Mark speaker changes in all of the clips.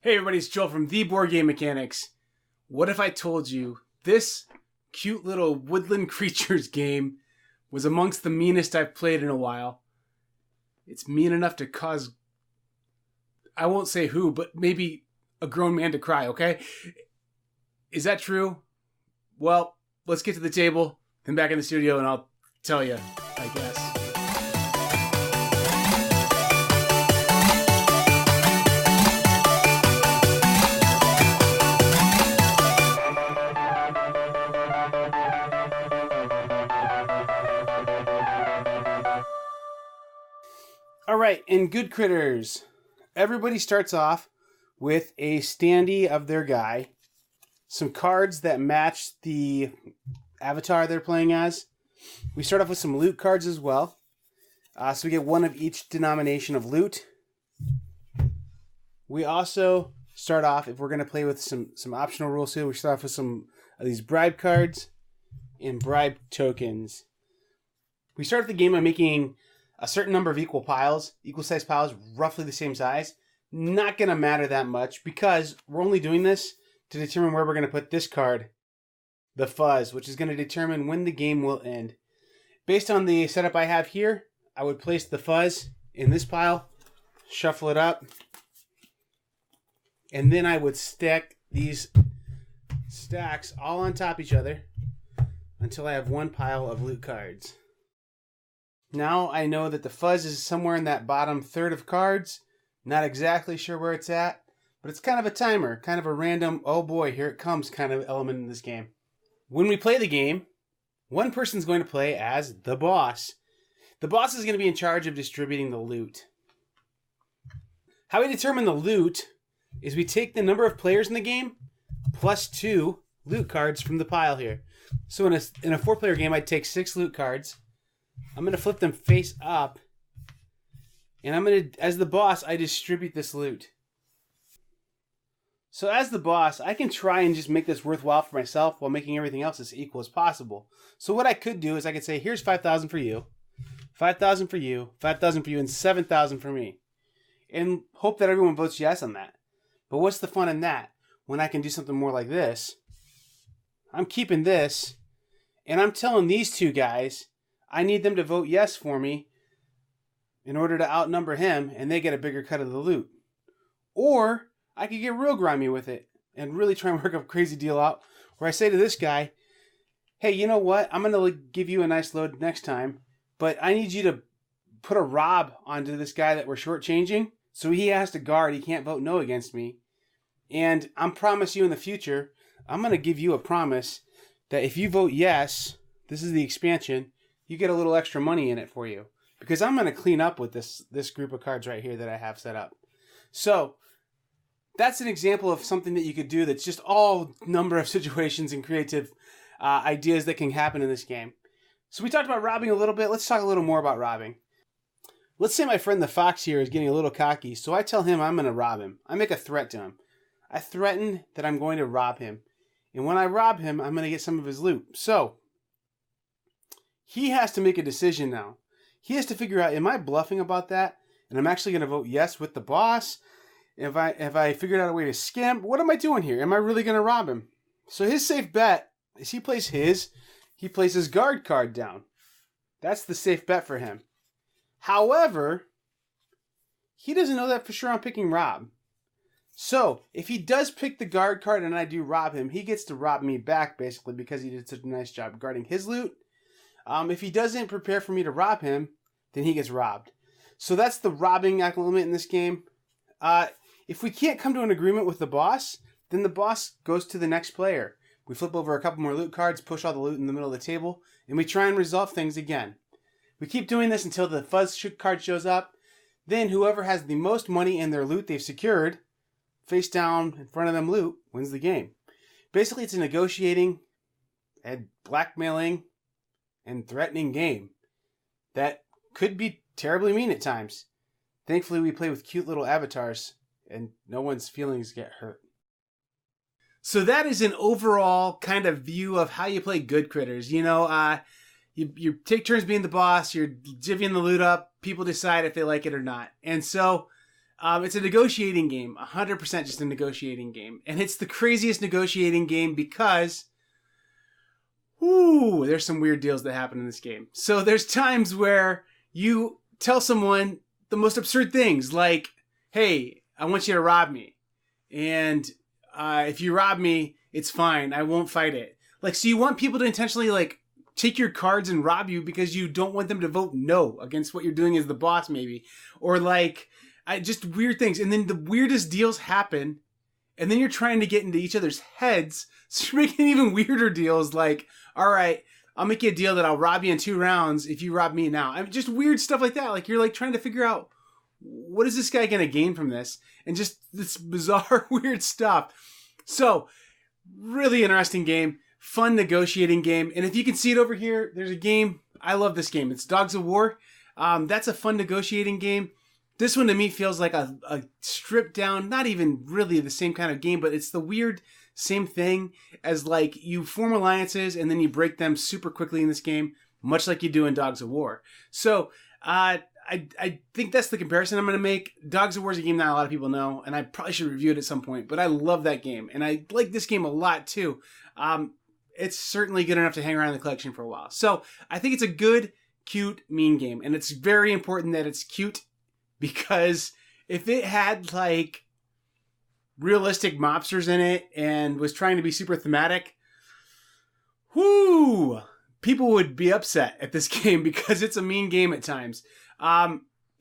Speaker 1: Hey everybody, it's Joel from the Boardgame Mechanics. What if I told you this cute little woodland creatures game was amongst the meanest I've played in a while? It's mean enough to cause, I won't say who, but maybe a grown man to cry, okay? Is that true? Well, let's get to the table, then back in the studio and I'll tell you, I guess. Alright, in Goodcritters, everybody starts off with a standee of their guy, some cards that match the avatar they're playing as. We start off with some loot cards as well. So we get one of each denomination of loot. We also start off, if we're going to play with some optional rules here, we start off with some of these bribe cards and bribe tokens. We start the game by making a certain number of equal size piles, roughly the same size. Not going to matter that much because we're only doing this to determine where we're going to put this card, the fuzz, which is going to determine when the game will end. Based on the setup I have here, I would place the fuzz in this pile, shuffle it up, and then I would stack these stacks all on top of each other until I have one pile of loot cards. Now I know that the fuzz is somewhere in that bottom third of cards. Not exactly sure where it's at, but it's kind of a timer, kind of a random, oh boy, here it comes kind of element in this game. When we play the game, one person's going to play as the boss. The boss is going to be in charge of distributing the loot. How we determine the loot is we take the number of players in the game plus 2 loot cards from the pile here. So in a 4-player game, I'd take 6 loot cards. I'm going to flip them face up. And I'm going to, as the boss, I distribute this loot. So as the boss, I can try and just make this worthwhile for myself while making everything else as equal as possible. So what I could do is I could say, here's 5,000 for you, 5,000 for you, 5,000 for you, and 7,000 for me. And hope that everyone votes yes on that. But what's the fun in that when I can do something more like this? I'm keeping this, and I'm telling these two guys, I need them to vote yes for me in order to outnumber him, and they get a bigger cut of the loot. Or I could get real grimy with it and really try and work a crazy deal out where I say to this guy, hey, you know what? I'm going to give you a nice load next time, but I need you to put a rob onto this guy that we're shortchanging, so he has to guard. He can't vote no against me. And I'm promise you in the future, I'm going to give you a promise that if you vote yes, this is the expansion, you get a little extra money in it for you. Because I'm going to clean up with this group of cards right here that I have set up. So, that's an example of something that you could do that's just all number of situations and creative ideas that can happen in this game. So we talked about robbing a little bit. Let's talk a little more about robbing. Let's say my friend the fox here is getting a little cocky, so I tell him I'm going to rob him. I make a threat to him. I threaten that I'm going to rob him. And when I rob him, I'm going to get some of his loot. So, he has to make a decision now. He has to figure out, am I bluffing about that? And I'm actually going to vote yes with the boss? If I figured out a way to scam, what am I doing here? Am I really going to rob him? So his safe bet is he plays his guard card down. That's the safe bet for him. However, he doesn't know that for sure I'm picking rob. So if he does pick the guard card and I do rob him, he gets to rob me back basically because he did such a nice job guarding his loot. If he doesn't prepare for me to rob him, then he gets robbed. So that's the robbing element in this game. If we can't come to an agreement with the boss, then the boss goes to the next player. We flip over a couple more loot cards, push all the loot in the middle of the table, and we try and resolve things again. We keep doing this until the fuzz card shows up. Then whoever has the most money in their loot they've secured, face down in front of them loot, wins the game. Basically, it's a negotiating and blackmailing and threatening game that could be terribly mean at times. Thankfully, we play with cute little avatars and no one's feelings get hurt. So that is an overall kind of view of how you play Goodcritters. You know, you take turns being the boss, you're divvying the loot up, people decide if they like it or not. And so It's a negotiating game, 100% just a negotiating game. And it's the craziest negotiating game because, there's some weird deals that happen in this game. So there's times where you tell someone the most absurd things, like, hey, I want you to rob me. And if you rob me, it's fine. I won't fight it. Like, so you want people to intentionally, like, take your cards and rob you because you don't want them to vote no against what you're doing as the boss, maybe. Or, like, just weird things. And then the weirdest deals happen, and then you're trying to get into each other's heads. So you're making even weirder deals, like, all right, I'll make you a deal that I'll rob you in 2 rounds if you rob me now. I mean, just weird stuff like that. Like, you're, like, trying to figure out, what is this guy going to gain from this? And just this bizarre, weird stuff. So, really interesting game. Fun negotiating game. And if you can see it over here, there's a game. I love this game. It's Dogs of War. That's a fun negotiating game. This one to me feels like a stripped down, not even really the same kind of game, but it's the weird same thing as, like, you form alliances and then you break them super quickly in this game, much like you do in Dogs of War. So, I think that's the comparison I'm going to make. Dogs of War is a game that a lot of people know, and I probably should review it at some point, but I love that game, and I like this game a lot too. It's certainly good enough to hang around in the collection for a while. So I think it's a good, cute, mean game, and it's very important that it's cute, because if it had, like, realistic mobsters in it and was trying to be super thematic, people would be upset at this game because it's a mean game at times.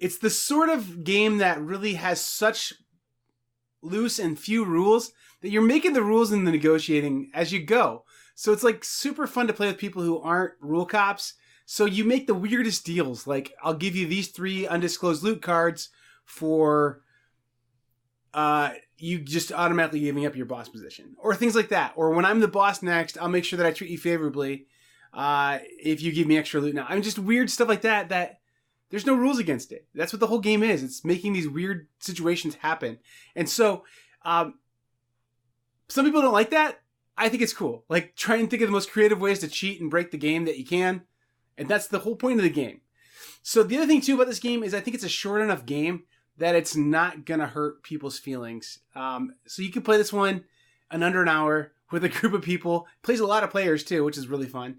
Speaker 1: It's the sort of game that really has such loose and few rules that you're making the rules in the negotiating as you go. So it's, like, super fun to play with people who aren't rule cops. So you make the weirdest deals. Like, I'll give you these 3 undisclosed loot cards for you just automatically giving up your boss position. Or things like that. Or when I'm the boss next, I'll make sure that I treat you favorably if you give me extra loot now. I mean, just weird stuff like that there's no rules against it. That's what the whole game is. It's making these weird situations happen. And so, some people don't like that. I think it's cool. Like, try and think of the most creative ways to cheat and break the game that you can. And that's the whole point of the game. So the other thing, too, about this game is I think it's a short enough game that it's not going to hurt people's feelings. So you can play this one in under an hour with a group of people. It plays a lot of players, too, which is really fun.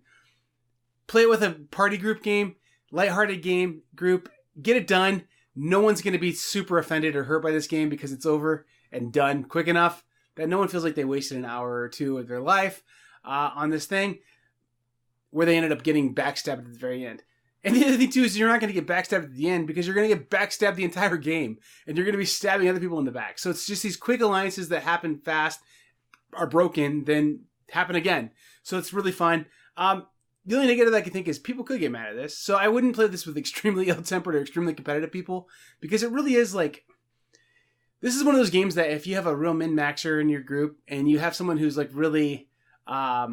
Speaker 1: Play it with a party group game. Lighthearted game group, get it done. No one's going to be super offended or hurt by this game because it's over and done quick enough that no one feels like they wasted an hour or 2 of their life on this thing where they ended up getting backstabbed at the very end. And the other thing too is you're not going to get backstabbed at the end because you're going to get backstabbed the entire game and you're going to be stabbing other people in the back. So it's just these quick alliances that happen fast, are broken, then happen again. So it's really fun. The only negative I can think is people could get mad at this. So I wouldn't play this with extremely ill-tempered or extremely competitive people because it really is like, this is one of those games that if you have a real min-maxer in your group and you have someone who's, like, really, I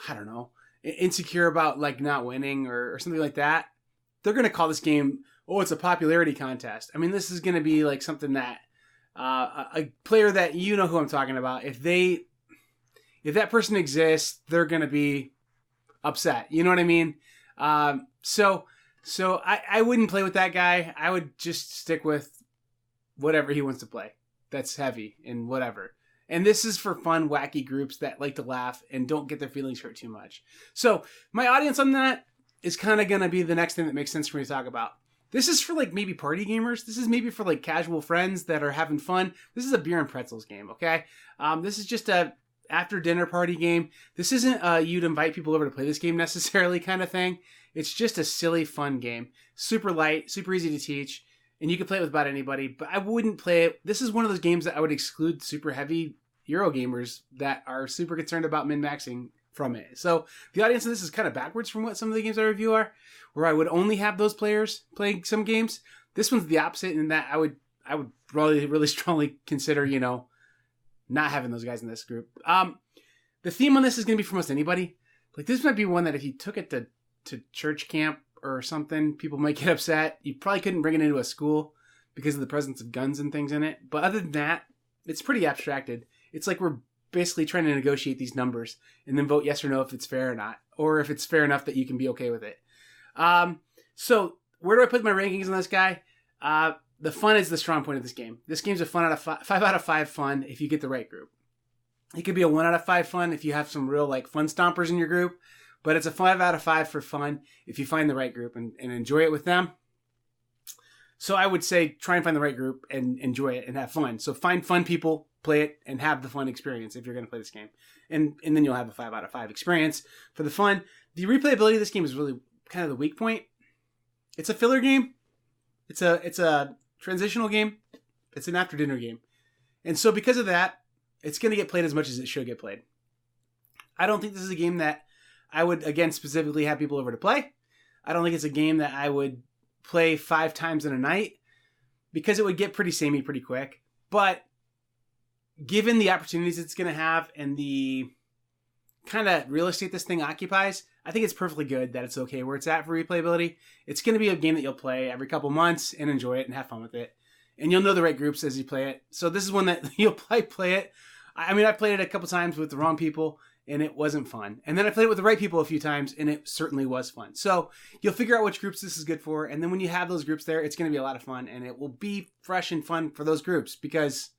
Speaker 1: don't know, insecure about, like, not winning or something like that, they're going to call this game, it's a popularity contest. I mean, this is going to be like something that a player that you know who I'm talking about, if that person exists, they're going to be upset. You know what I mean? So I wouldn't play with that guy. I would just stick with whatever he wants to play. That's heavy and whatever. And this is for fun, wacky groups that like to laugh and don't get their feelings hurt too much. So my audience on that is kind of going to be the next thing that makes sense for me to talk about. This is for, like, maybe party gamers. This is maybe for, like, casual friends that are having fun. This is a beer and pretzels game, okay? This is just a after dinner party game. This isn't you'd invite people over to play this game necessarily kind of thing. It's just a silly, fun game. Super light, super easy to teach, and you can play it with about anybody, but I wouldn't play it. This is one of those games that I would exclude super heavy Euro gamers that are super concerned about min-maxing from it. So the audience of this is kind of backwards from what some of the games I review are, where I would only have those players playing some games. This one's the opposite in that I would really, really strongly consider, not having those guys in this group. The theme on this is going to be for almost anybody. Like, this might be one that if you took it to church camp or something, people might get upset. You probably couldn't bring it into a school because of the presence of guns and things in it. But other than that, it's pretty abstracted. It's like we're basically trying to negotiate these numbers and then vote yes or no if it's fair or not, or if it's fair enough that you can be okay with it. So where do I put my rankings on this guy? the fun is the strong point of this game. This game's a 5 out of 5 fun if you get the right group. It could be a 1 out of 5 fun if you have some real like fun stompers in your group, but it's a 5 out of 5 for fun if you find the right group and enjoy it with them. So I would say try and find the right group and enjoy it and have fun. So find fun people, play it, and have the fun experience if you're going to play this game. And then you'll have a 5 out of 5 experience for the fun. The replayability of this game is really kind of the weak point. It's a filler game. It's a transitional game. It's an after dinner game. And so because of that, it's going to get played as much as it should get played. I don't think this is a game that I would, again, specifically have people over to play. I don't think it's a game that I would play 5 times in a night because it would get pretty samey pretty quick. But given the opportunities it's going to have and the kind of real estate this thing occupies, I think it's perfectly good that it's okay where it's at for replayability. It's going to be a game that you'll play every couple months and enjoy it and have fun with it. And you'll know the right groups as you play it. So this is one that you'll probably play it. I mean, I played it a couple times with the wrong people and it wasn't fun. And then I played it with the right people a few times and it certainly was fun. So you'll figure out which groups this is good for. And then when you have those groups there, it's going to be a lot of fun and it will be fresh and fun for those groups because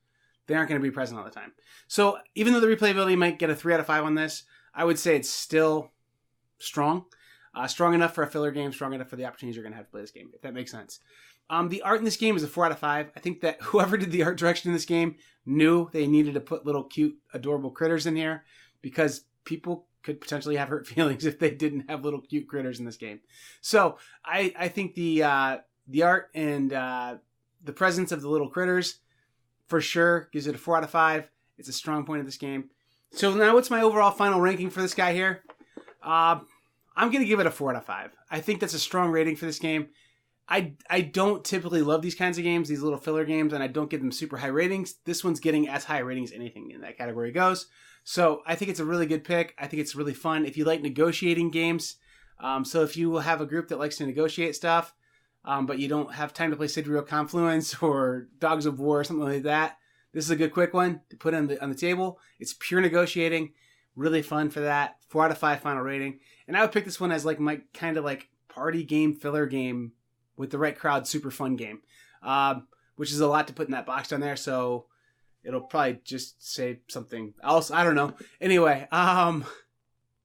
Speaker 1: they aren't going to be present all the time. So even though the replayability might get a 3 out of 5 on this, I would say it's still strong. Strong enough for a filler game, strong enough for the opportunities you're going to have to play this game, if that makes sense. The art in this game is a 4 out of 5. I think that whoever did the art direction in this game knew they needed to put little cute, adorable critters in here because people could potentially have hurt feelings if they didn't have little cute critters in this game. So I think the art and the presence of the little critters for sure gives it a 4 out of 5. It's a strong point of this game. So now what's my overall final ranking for this guy here? I'm going to give it a 4 out of 5. I think that's a strong rating for this game. I don't typically love these kinds of games, these little filler games, and I don't give them super high ratings. This one's getting as high a rating as anything in that category goes. So I think it's a really good pick. I think it's really fun. If you like negotiating games, so if you have a group that likes to negotiate stuff, but you don't have time to play Sidereal Confluence or Dogs of War or something like that, this is a good quick one to put on the table. It's pure negotiating. Really fun for that. 4 out of 5 final rating. And I would pick this one as like my kind of like party game, filler game with the right crowd, super fun game. Which is a lot to put in that box down there. So it'll probably just say something else. I don't know. Anyway,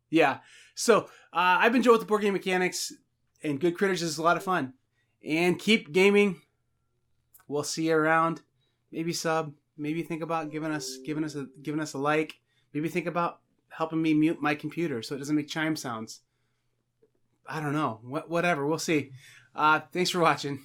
Speaker 1: yeah. So I've been Joe with the Board Game Mechanics, and Goodcritters is a lot of fun. And keep gaming. We'll see you around. Maybe sub. Maybe think about giving us a like. Maybe think about helping me mute my computer so it doesn't make chime sounds. I don't know. Whatever. We'll see. Thanks for watching.